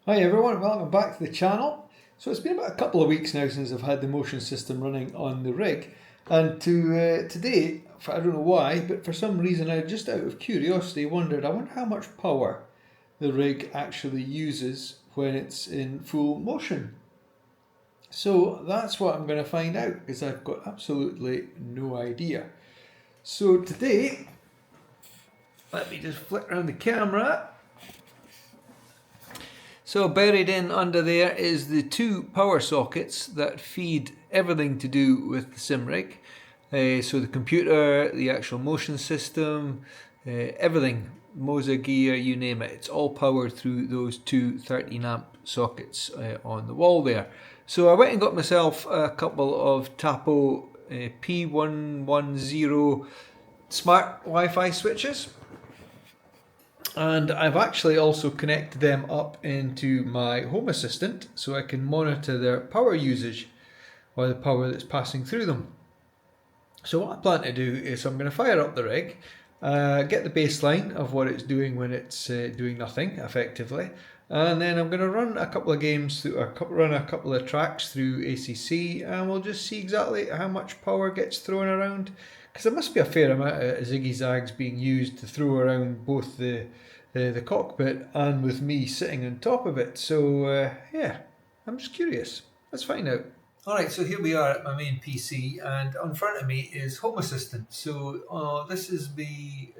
Hi everyone, welcome back to the channel. So it's been about a couple of weeks now since I've had the motion system running on the rig, and today, I don't know why, but for some reason I just out of curiosity wondered, I wonder how much power the rig actually uses when it's in full motion. So that's what I'm going to find out, because I've got absolutely no idea. So today, let me just flick around the camera. So buried in under there is the two power sockets that feed everything to do with the SimRig. So the computer, the actual motion system, everything, Moza gear, you name it, it's all powered through those two 13 amp sockets on the wall there. So I went and got myself a couple of Tapo P110 smart Wi-Fi switches. And I've actually also connected them up into my Home Assistant so I can monitor their power usage or the power that's passing through them. So what I plan to do is I'm going to fire up the rig, get the baseline of what it's doing when it's doing nothing effectively, and then I'm going to run a couple of games run a couple of tracks through ACC, and we'll just see exactly how much power gets thrown around, because there must be a fair amount of ziggy zags being used to throw around both the cockpit and with me sitting on top of it. So yeah, I'm just curious. Let's find out. Alright, so here we are at my main PC, and in front of me is Home Assistant. So this is the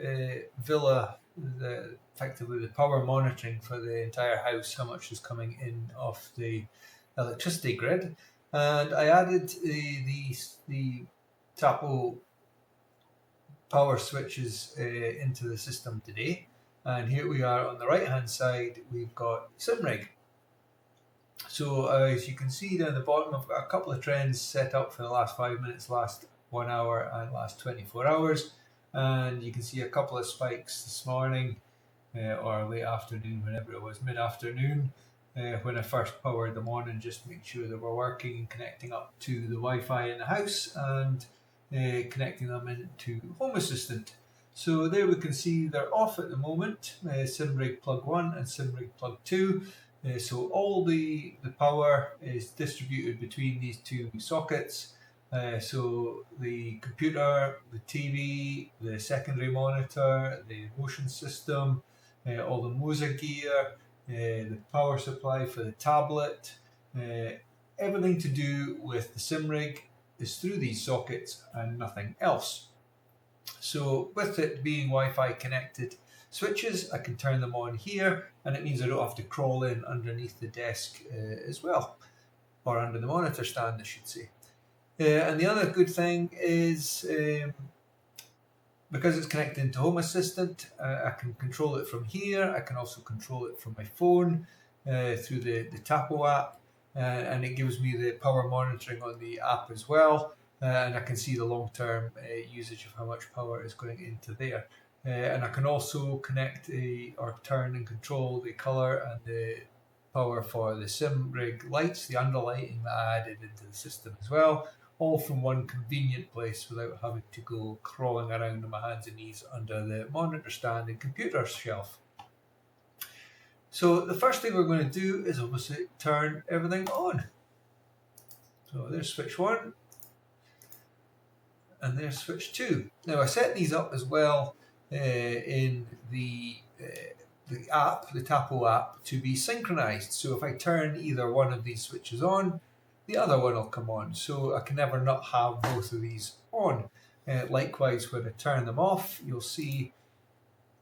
villa, effectively the power monitoring for the entire house, how much is coming in off the electricity grid. And I added the Tapo power switches into the system today. And here we are on the right hand side, we've got SimRig. So as you can see down the bottom, I've got a couple of trends set up for the last 5 minutes, last 1 hour and last 24 hours. And you can see a couple of spikes this morning or late afternoon, whenever it was, mid-afternoon, when I first powered them on and just make sure they were working and connecting up to the Wi-Fi in the house and connecting them into Home Assistant. So there we can see they're off at the moment, SimRig plug 1 and SimRig plug 2. So all the power is distributed between these two sockets. So the computer, the TV, the secondary monitor, the motion system, all the Moza gear, the power supply for the tablet, everything to do with the SimRig is through these sockets and nothing else. So with it being Wi-Fi connected switches, I can turn them on here, and it means I don't have to crawl in underneath the desk as well, or under the monitor stand I should say. And the other good thing is because it's connected into Home Assistant, I can control it from here. I can also control it from my phone through the Tapo app, and it gives me the power monitoring on the app as well. And I can see the long-term usage of how much power is going into there. And I can also connect or turn and control the color and the power for the SimRig lights, the underlighting that I added into the system as well, all from one convenient place without having to go crawling around on my hands and knees under the monitor stand and computer shelf. So the first thing we're going to do is obviously turn everything on. So there's switch 1 and there's switch 2. Now I set these up as well in the app, the Tapo app, to be synchronized. So if I turn either one of these switches on, the other one will come on. So I can never not have both of these on. Likewise, when I turn them off, you'll see,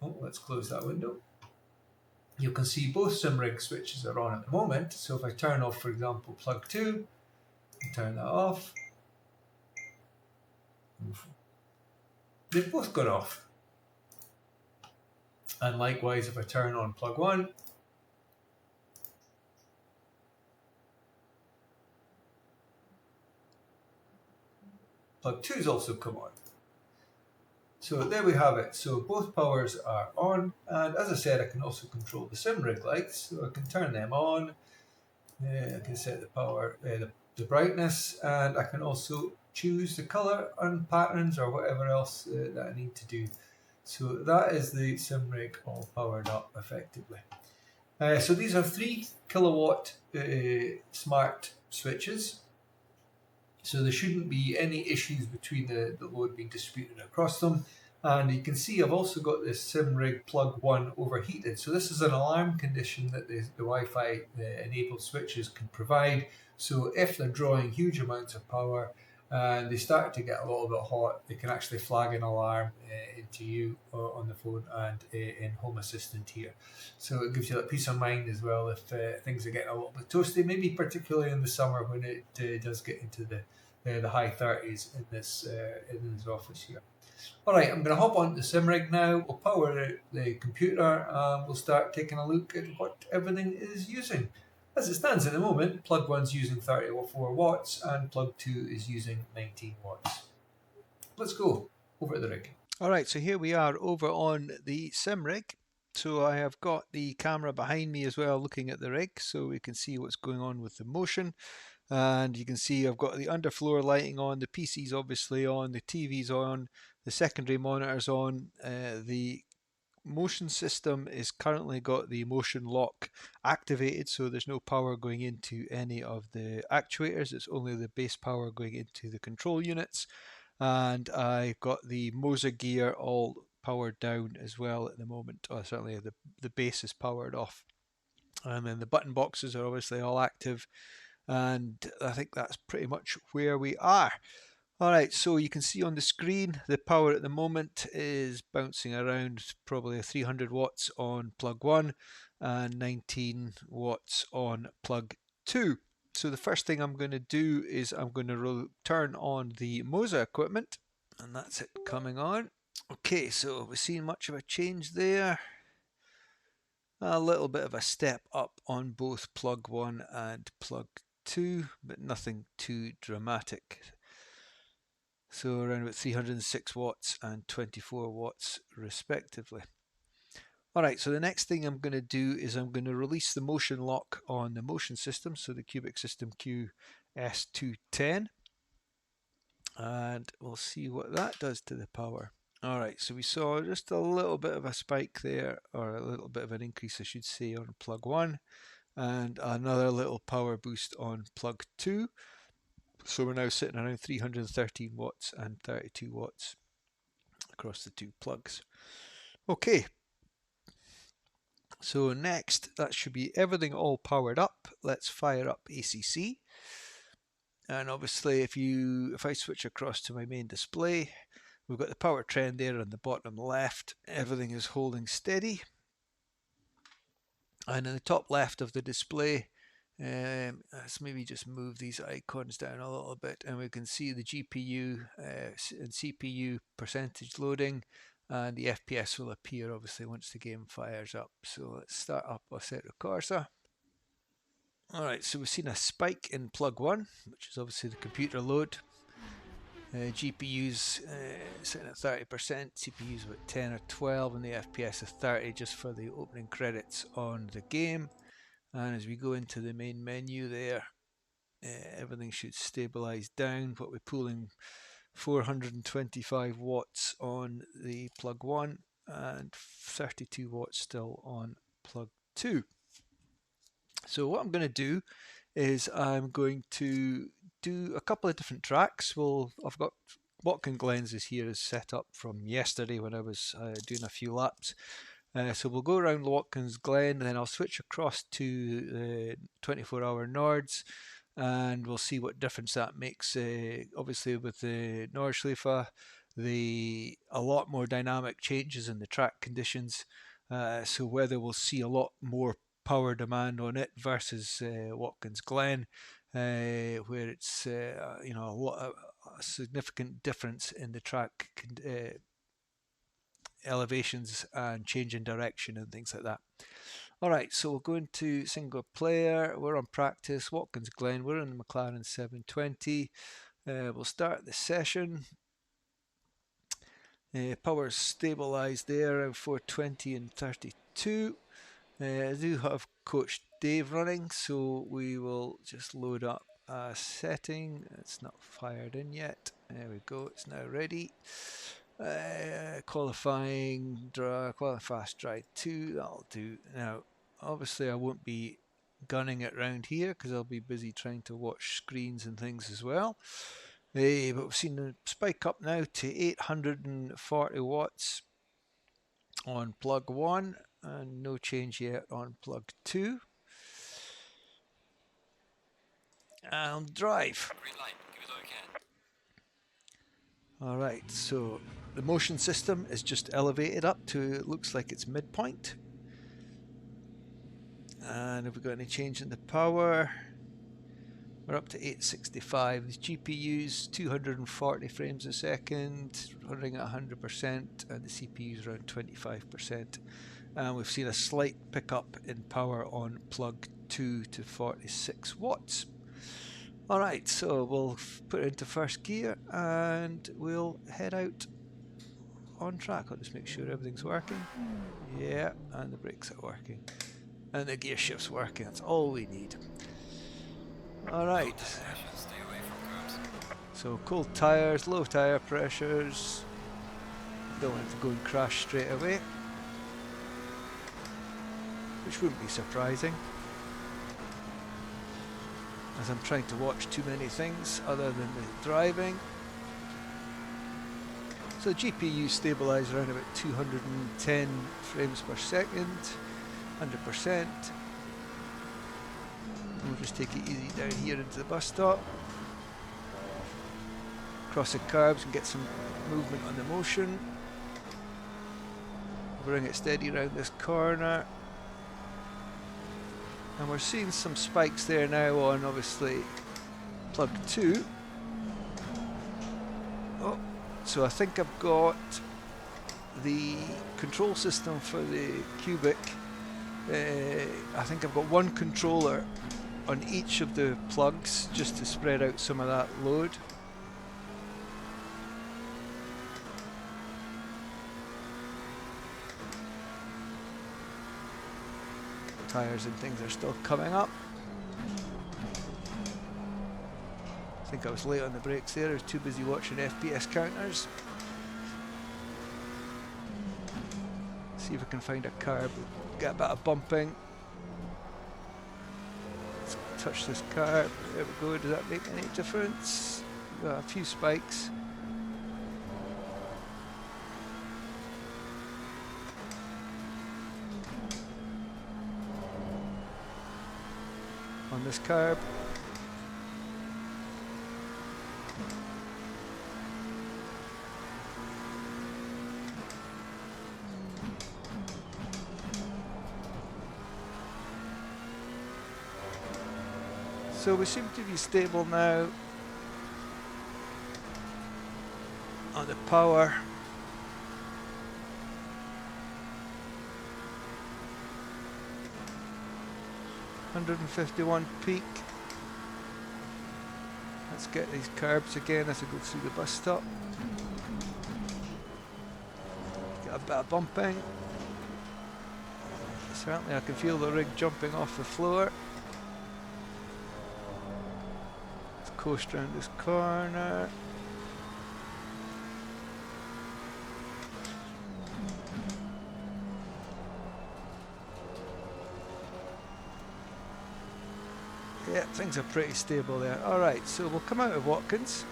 let's close that window. You can see both SimRig switches are on at the moment. So if I turn off, for example, plug 2, turn that off, they've both gone off. And likewise, if I turn on plug 1, plug 2 has also come on. So there we have it. So both powers are on, and as I said, I can also control the SimRig lights. So I can turn them on. I can set the power, the brightness, and I can also choose the color and patterns or whatever else that I need to do. So that is the SimRig all powered up effectively. So these are 3 kilowatt smart switches. So there shouldn't be any issues between the load being distributed across them. And you can see I've also got this SimRig plug 1 overheated. So this is an alarm condition that the Wi-Fi enabled switches can provide. So if they're drawing huge amounts of power and they start to get a little bit hot, they can actually flag an alarm into you on the phone and in Home Assistant here. So it gives you that peace of mind as well if things are getting a little bit toasty, maybe particularly in the summer when it does get into the high 30s in this office here. All right, I'm going to hop on the SimRig now. We'll power the computer and we'll start taking a look at what everything is using. As it stands at the moment, plug 1's using 34 watts and plug 2 is using 19 watts. Let's go over to the rig. All right, so here we are over on the SimRig. So I have got the camera behind me as well looking at the rig so we can see what's going on with the motion. And you can see I've got the underfloor lighting on, the PC's obviously on, the TV's on, the secondary monitor's on, the motion system is currently got the motion lock activated, so there's no power going into any of the actuators, it's only the base power going into the control units. And I've got the Moza gear all powered down as well at the moment, or certainly the base is powered off. And then the button boxes are obviously all active. And I think that's pretty much where we are. Alright, so you can see on the screen the power at the moment is bouncing around probably 300 watts on plug 1 and 19 watts on plug 2. So the first thing I'm going to do is I'm going to turn on the Moza equipment, and that's it coming on. Okay, so we've seen much of a change there. A little bit of a step up on both plug 1 and plug 2, but nothing too dramatic. So around about 306 watts and 24 watts respectively. Alright, so the next thing I'm going to do is I'm going to release the motion lock on the motion system, so the Qubic system QS210, and we'll see what that does to the power. Alright, so we saw just a little bit of a spike there, or a little bit of an increase I should say, on plug 1, and another little power boost on plug 2. So we're now sitting around 313 watts and 32 watts across the two plugs. Okay, so next, that should be everything all powered up. Let's fire up ACC. And obviously if I switch across to my main display, we've got the power trend there on the bottom left. Everything is holding steady. And in the top left of the display, let's maybe just move these icons down a little bit, and we can see the GPU and CPU percentage loading, and the FPS will appear obviously once the game fires up. So let's start up our set recorder. Alright, so we've seen a spike in plug 1, which is obviously the computer load. GPU's sitting at 30%, CPU's about 10 or 12, and the FPS is 30 just for the opening credits on the game. And as we go into the main menu there, everything should stabilize down. But we're pulling 425 watts on the plug 1 and 32 watts still on plug 2. So what I'm going to do is I'm going to do a couple of different tracks. I've got Watkins Glens is here is set up from yesterday when I was doing a few laps. So we'll go around Watkins Glen, and then I'll switch across to the 24-hour Nords, and we'll see what difference that makes. Obviously with the Nordschleife, a lot more dynamic changes in the track conditions, so whether we'll see a lot more power demand on it versus Watkins Glen, where it's a significant difference in the track elevations and change in direction and things like that. Alright, so we'll go into single player. We're on practice, Watkins Glen. We're in the McLaren 720. We'll start the session. Power's stabilised there around 420 and 32. I do have Coach Dave running, so we will just load up a setting. It's not fired in yet. There we go, it's now ready. Qualifying, qualify fast drive 2, that'll do. Now obviously I won't be gunning it around here because I'll be busy trying to watch screens and things as well. But we've seen the spike up now to 840 watts on plug 1 and no change yet on plug 2. And drive. Green light, give it all you can. Alright, so the motion system is just elevated up to, it looks like it's midpoint. And have we got any change in the power? We're up to 865. The GPU's 240 frames a second, running at 100%, and the CPU's around 25%. And we've seen a slight pickup in power on plug 2 to 46 watts. Alright, so we'll put it into first gear and we'll head out on track. I'll just make sure everything's working. Yeah, and the brakes are working. And the gear shift's working. That's all we need. Alright. Stay away from curbs. So cold tires, low tire pressures. Don't want it to go and crash straight away. Which wouldn't be surprising, as I'm trying to watch too many things other than the driving. So the GPU stabilised around about 210 frames per second, 100%. We'll just take it easy down here into the bus stop. Cross the curbs and get some movement on the motion. Bring it steady around this corner. And we're seeing some spikes there now on, obviously, plug 2. Oh, so I think I've got the control system for the Qubic. I think I've got one controller on each of the plugs just to spread out some of that load. Tires and things are still coming up. I think I was late on the brakes there. I was too busy watching FPS counters. See if I can find a curb. Get a bit of bumping. Let's touch this curb. There we go. Does that make any difference? Got a few spikes. On this curb. So we seem to be stable now on the power. $151 peak. Let's get these curbs again as I go through the bus stop. Get a bit of bumping. Certainly I can feel the rig jumping off the floor. Let's coast around this corner. Yeah, things are pretty stable there. Alright, so we'll come out of Watkins.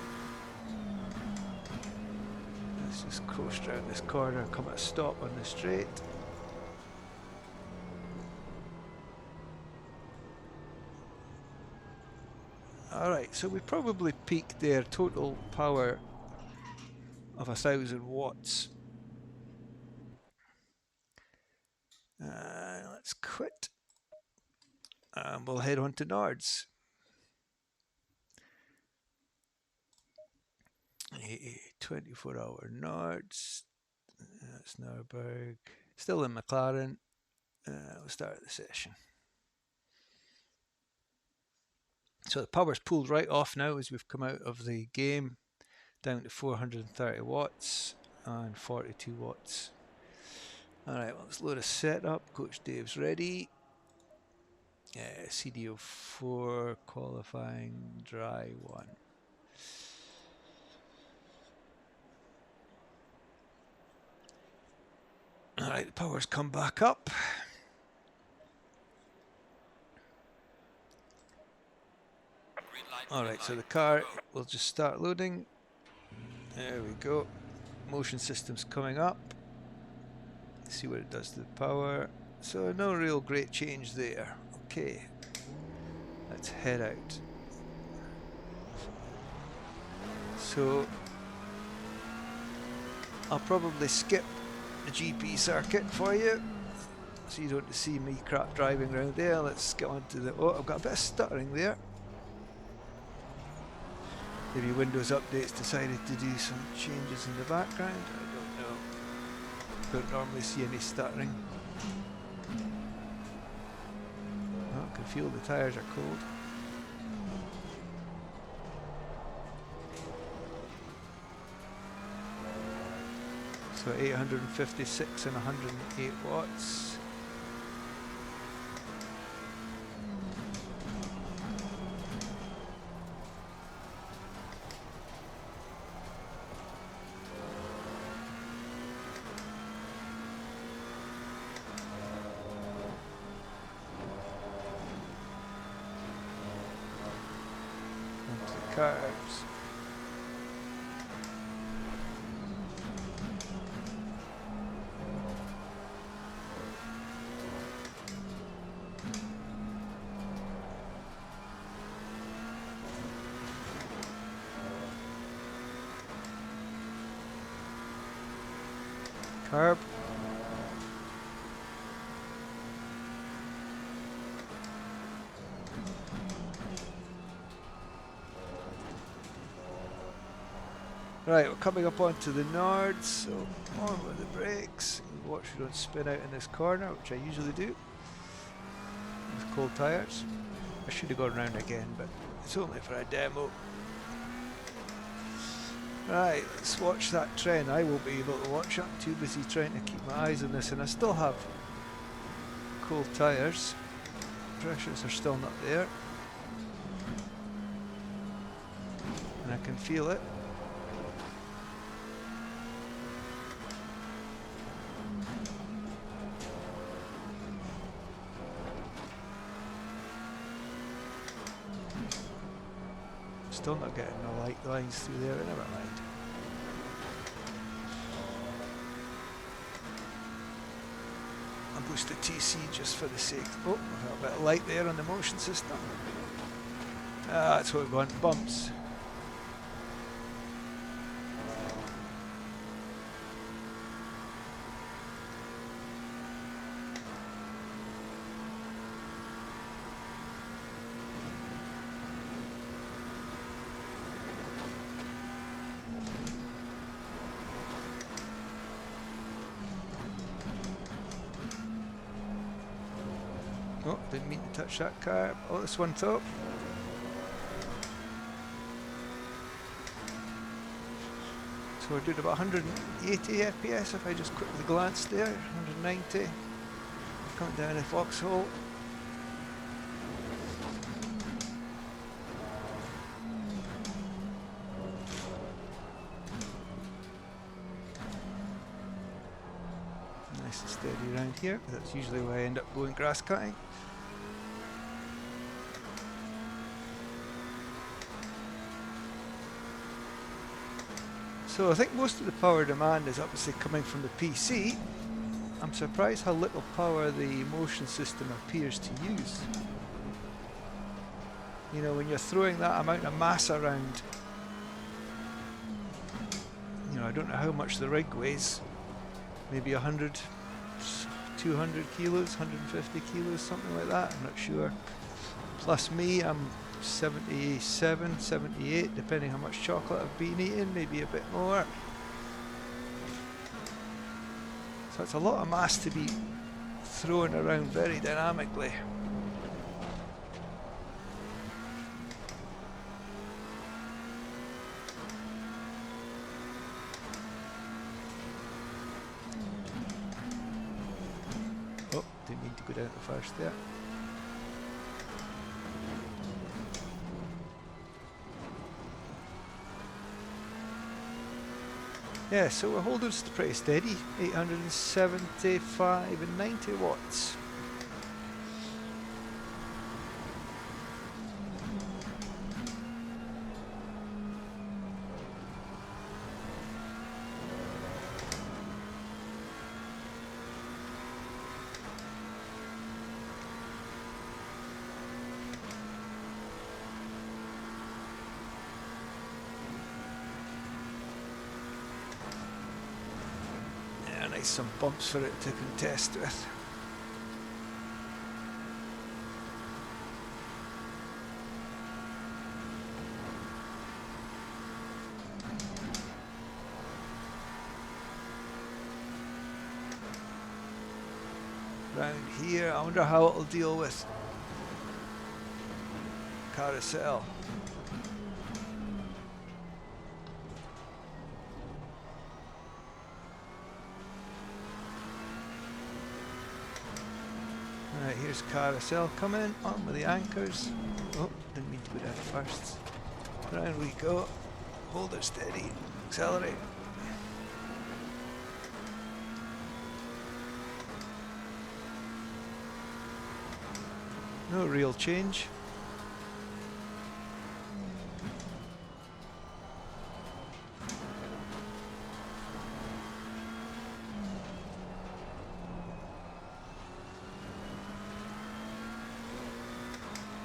Let's just coast around this corner and come at a stop on the straight. Alright, so we probably peaked there, total power of 1000 watts. Let's quit. And we'll head on to Nords. 24-hour Nords. That's Nürburg. Still in McLaren. We'll start the session. So the power's pulled right off now as we've come out of the game, down to 430 watts and 42 watts. Alright, well, let's load a setup. Coach Dave's ready. CDO4 qualifying dry 1. Alright, the power's come back up. Alright, so the car will just start loading. There we go. Motion system's coming up. See what it does to the power. So no real great change there. Okay, let's head out. So I'll probably skip the GP circuit for you, so you don't see me crap driving around there. Let's get on to the... Oh, I've got a bit of stuttering there. Maybe Windows Update's decided to do some changes in the background. I don't know. Don't normally see any stuttering. Oh, I can feel the tyres are cold. So 856 and 108 watts. Onto the carbs. Carb. Right, we're coming up onto the Nords, so on with the brakes. Watch we don't spin out in this corner, which I usually do with cold tyres. I should have gone round again, but it's only for a demo. Right, let's watch that trend. I won't be able to watch it. I'm too busy trying to keep my eyes on this, and I still have cold tyres. Pressures are still not there. And I can feel it. Still not getting the light lines through there, but never mind. I'll boost the TC just for the sake. Oh, I've got a bit of light there on the motion system. That's what we want, bumps. Oh, didn't mean to touch that car. Oh, this one top. So we're doing about 180 FPS if I just quickly glance there. 190. Coming down the foxhole. Nice and steady around here. That's usually where I end up going grass cutting. So I think most of the power demand is obviously coming from the PC. I'm surprised how little power the motion system appears to use. You know, when you're throwing that amount of mass around, you know, I don't know how much the rig weighs, maybe 100, 200 kilos, 150 kilos, something like that, I'm not sure. Plus me, I'm 77, 78, depending how much chocolate I've been eating, maybe a bit more. So it's a lot of mass to be thrown around very dynamically. Oh, didn't mean to go down the first there. Yeah, so we're holding pretty steady, 875 and 90 watts. needs some bumps for it to contest with. Round here, I wonder how it'll deal with carousel. Alright, here's carousel coming on with the anchors. Oh, didn't mean to put that first. Round we go. Hold it steady. Accelerate. No real change.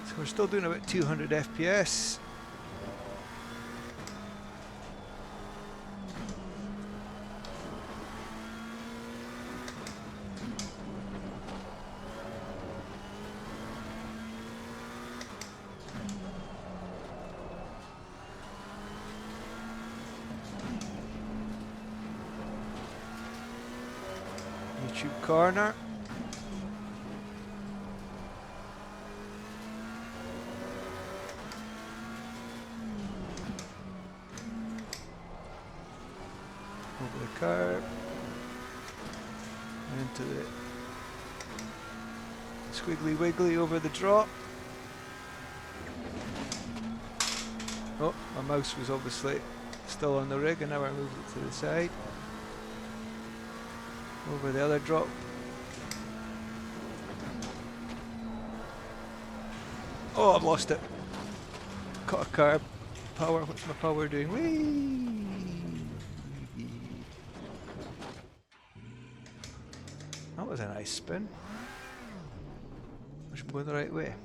So we're still doing about 200 FPS. YouTube corner. Over the curb. Into the squiggly wiggly over the drop. Oh, my mouse was obviously still on the rig and now I moved it to the side. Over the other drop. Oh, I've lost it. Caught a curb. Power, what's my power doing? Whee! That was a nice spin. I should go the right way.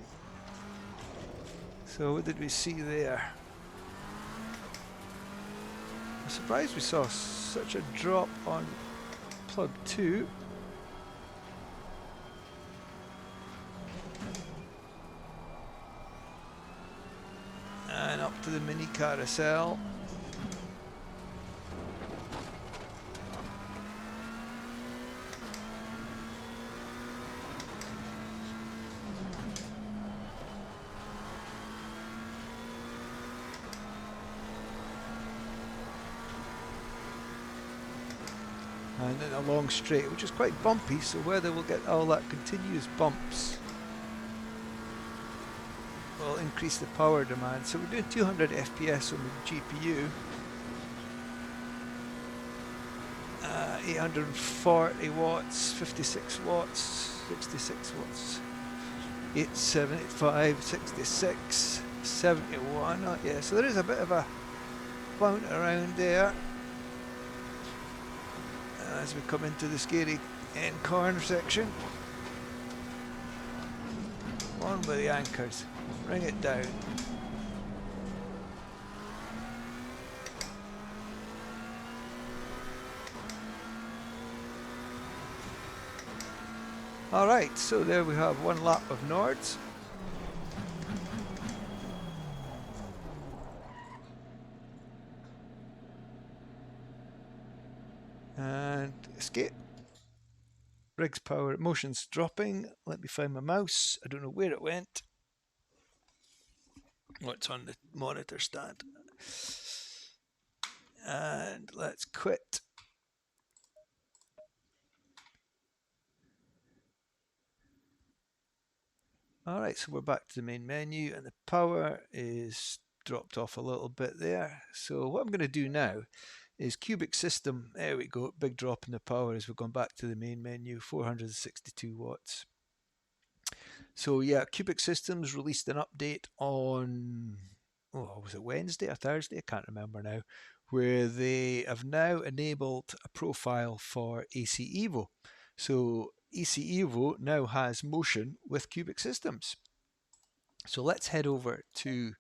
So what did we see there? I'm surprised we saw such a drop on plug 2. And up to the mini carousel. And then a long straight, which is quite bumpy, so whether we'll get all that continuous bumps will increase the power demand. So we're doing 200 FPS on the GPU, 840 watts, 56 watts, 66 watts, 875, 66, 71. Oh, yeah, so there is a bit of a bounce around there. As we come into the scary end corner section. On with the anchors, bring it down. Alright, so there we have one lap of Nords. And escape. Rig's power, motion's dropping. Let me find my mouse. I don't know where it went. Oh, it's on the monitor stand. And let's quit. Alright, so we're back to the main menu and the power is dropped off a little bit there. So what I'm going to do now is Qubic system. There we go, big drop in the power as we've gone back to the main menu, 462 watts. So yeah, Qubic Systems released an update on, oh, was it Wednesday or Thursday? I can't remember now, where they have now enabled a profile for AC Evo. So AC Evo now has motion with Qubic Systems. So let's head over to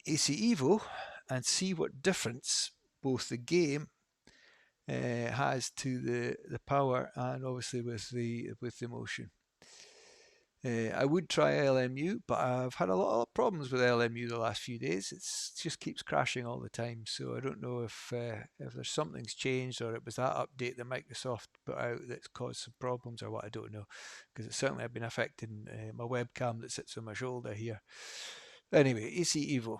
AC Evo and see what difference both the game has to the power, and obviously with the motion. I would try LMU, but I've had a lot of problems with LMU the last few days. It just keeps crashing all the time, so I don't know if there's something's changed, or it was that update that Microsoft put out that's caused some problems, or what. I don't know, because it certainly have been affecting my webcam that sits on my shoulder here. Anyway, AC Evo.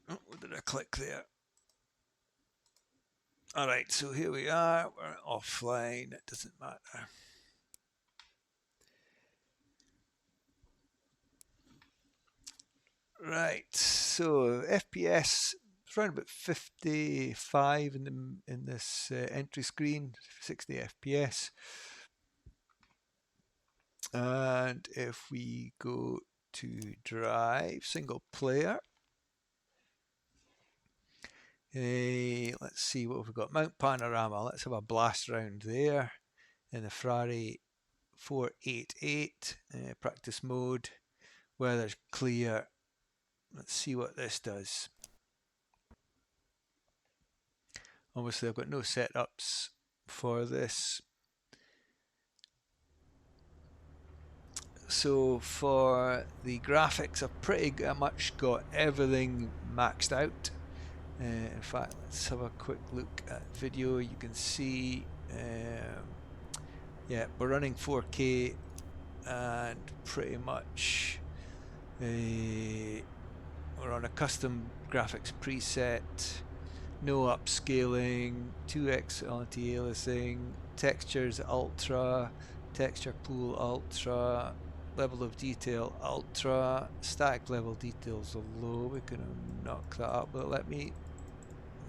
Oh, what did I click there? All right, so here we are. We're offline. It doesn't matter. Right, so FPS is around about 55 in this entry screen, 60 FPS. And if we go to drive, single player, let's see what we've got. Mount Panorama, let's have a blast round there in the Ferrari 488 practice mode. Weather's clear. Let's see what this does. Obviously, I've got no setups for this. So for the graphics, I've pretty much got everything maxed out. In fact, let's have a quick look at video. You can see, yeah, we're running 4K and pretty much we're on a custom graphics preset, no upscaling, 2x anti-aliasing, textures ultra, texture pool ultra, level of detail ultra, static level details are low. We can knock that up, but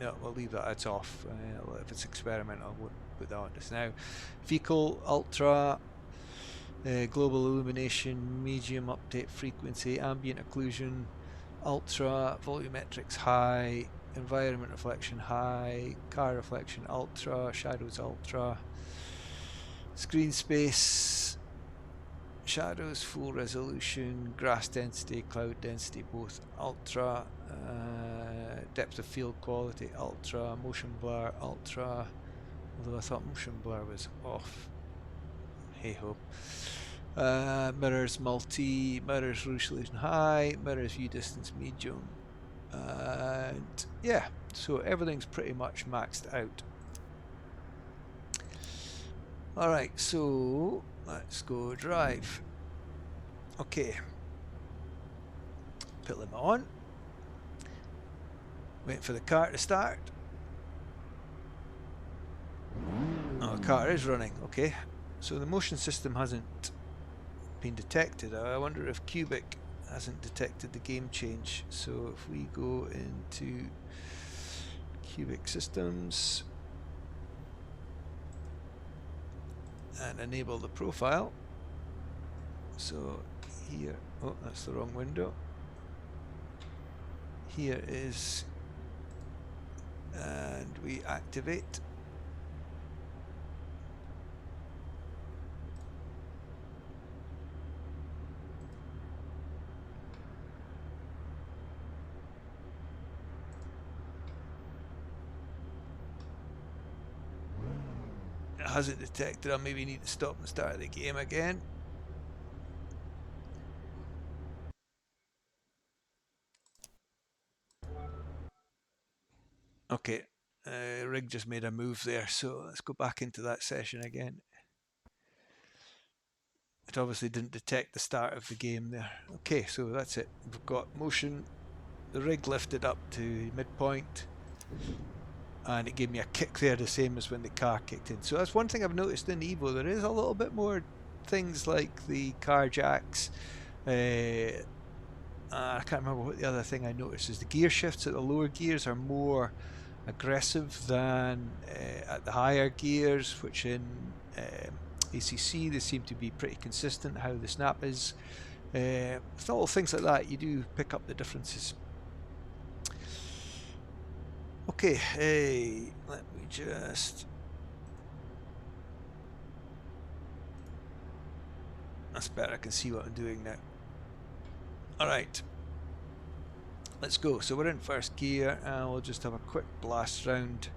no, we'll leave that, it's off. If it's experimental, I won't put that on just now. Fecal ultra, global illumination, medium update frequency, ambient occlusion ultra, volumetrics high, environment reflection high, car reflection ultra, shadows ultra, screen space, shadows full resolution, grass density, cloud density both ultra, depth of field quality ultra, motion blur ultra, although I thought motion blur was off. Hey ho. Mirrors multi, mirrors resolution high, mirrors view distance medium, and yeah, so everything's pretty much maxed out. Alright, so let's go drive. Okay, put them on, wait for the car to start. Oh, the car is running. Okay, so the motion system hasn't been detected. I wonder if Qubic hasn't detected the game change. So if we go into Qubic systems and enable the profile, so here, oh, that's the wrong window. Here is, and we activate. Has it detected? I maybe need to stop and start the game again. Okay, Rig just made a move there, so let's go back into that session again. It obviously didn't detect the start of the game there. Okay, so that's it. We've got motion. The rig lifted up to midpoint, and it gave me a kick there, the same as when the car kicked in. So that's one thing I've noticed in Evo. There is a little bit more things like the car jacks. I can't remember what the other thing I noticed is the gear shifts at the lower gears are more aggressive than at the higher gears, which in ACC they seem to be pretty consistent how the snap is. Little things like that, you do pick up the differences. Okay, hey, let me just... That's better, I can see what I'm doing now. Alright, let's go. So we're in first gear and we'll just have a quick blast round.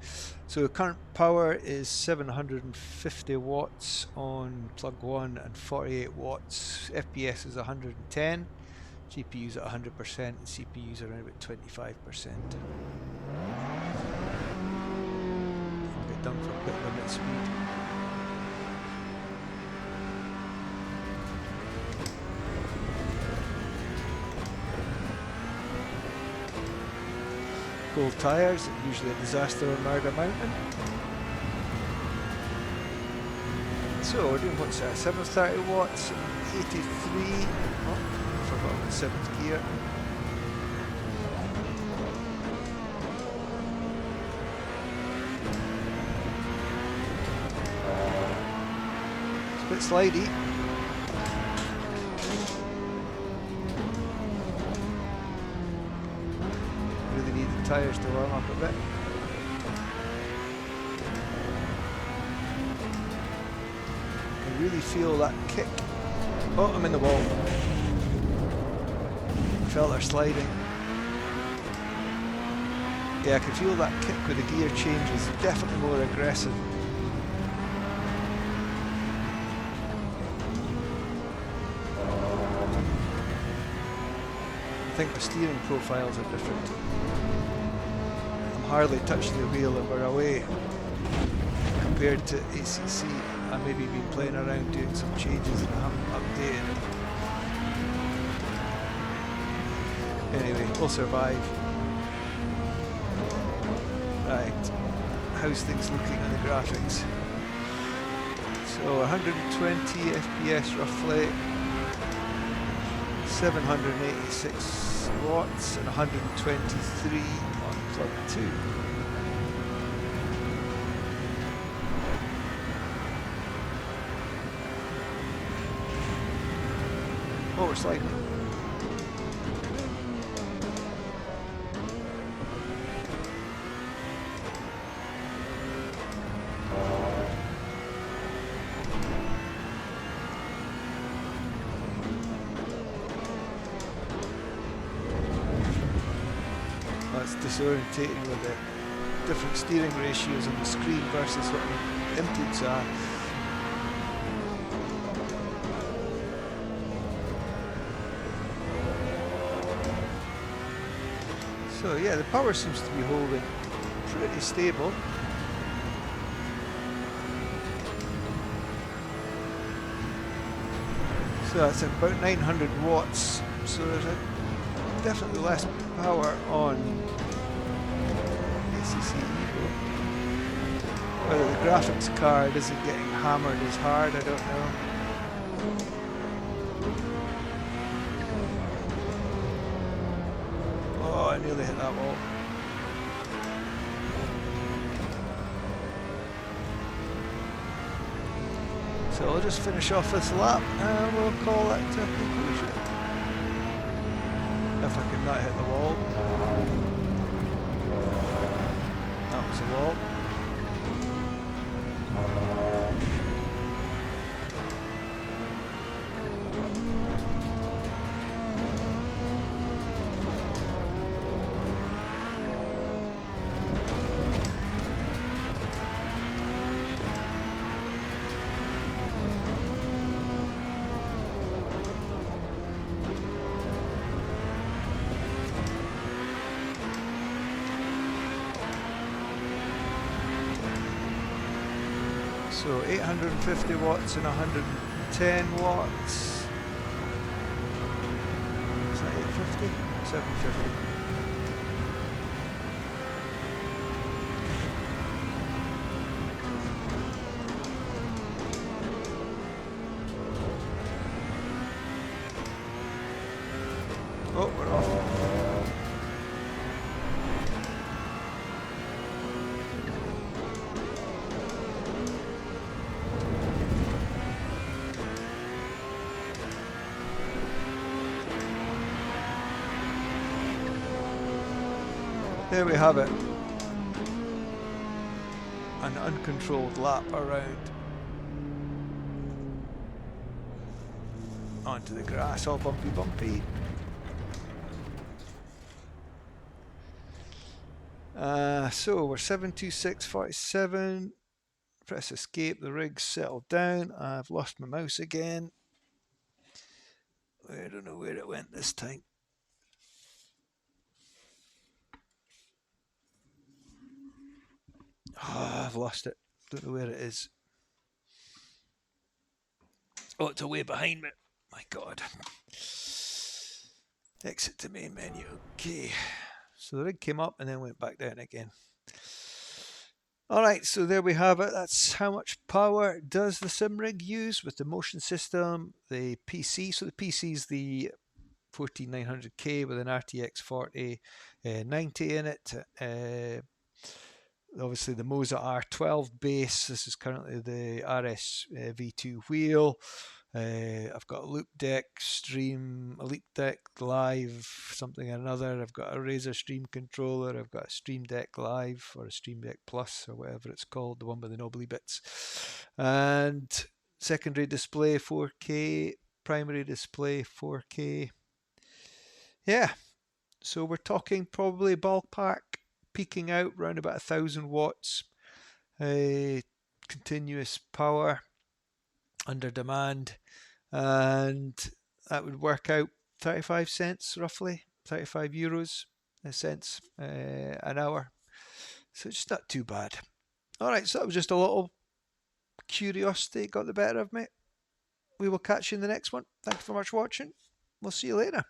So current power is 750 watts on plug 1 and 48 watts. FPS is 110. GPU's at 100% and CPU's around about 25%. I'll get done for a bit limit speed. Cold tyres, usually a disaster on Murder Mountain. So we're doing what's that, 730 watts, 83, oh, I forgot about 7th gear. It's a bit slidey. Really need the tyres to warm up a bit. I really feel that kick. Oh, I'm in the wall. Felt her sliding. Yeah, I can feel that kick with the gear change is definitely more aggressive. I think the steering profiles are different. I'm hardly touching the wheel and we're away compared to ACC. I maybe been playing around doing some changes and I haven't updated it. Anyway, we'll survive. Right, how's things looking on the graphics? So 120 FPS roughly, 786 watts and 123 on plug 2. Oh, we're sliding. That's disorientating with the different steering ratios on the screen versus what the inputs are. So yeah, the power seems to be holding pretty stable. So that's about 900 watts, so there's definitely less power on ACC Evo. Whether the graphics card isn't getting hammered as hard, I don't know. Oh, I nearly hit that wall. So I'll just finish off this lap and we'll call that to a conclusion. If I can not hit the wall. That was the wall. So 850 watts and 110 watts. Is that 850? 750. Oh, we're off. There we have it. an uncontrolled lap around onto the grass, all bumpy bumpy. So we're 72647. Press escape, the rig's settled down. I've lost my mouse again. I don't know where it went this time. Oh, I've lost it. Don't know where it is. Oh, it's away behind me. My God. Exit to main menu. Okay. So the rig came up and then went back down again. Alright, so there we have it. That's how much power does the SimRig use with the motion system, the PC. So the PC is the 14900K with an RTX 4090 in it. Obviously the Moza R12 base. This is currently the RS V2 wheel. I've got a LoupeDeck, LoupeDeck Live, something or another. I've got a Razer Stream controller. I've got a StreamDeck Live or a StreamDeck Plus or whatever it's called, the one with the knobbly bits. And secondary display 4K, primary display 4K. Yeah, so we're talking probably ballpark peaking out around about 1000 watts. Continuous power under demand, and that would work out 35 cents roughly, 35 euros cents an hour. So it's not too bad. Alright, so that was just a little curiosity got the better of me. We will catch you in the next one. Thanks for much watching. We'll see you later.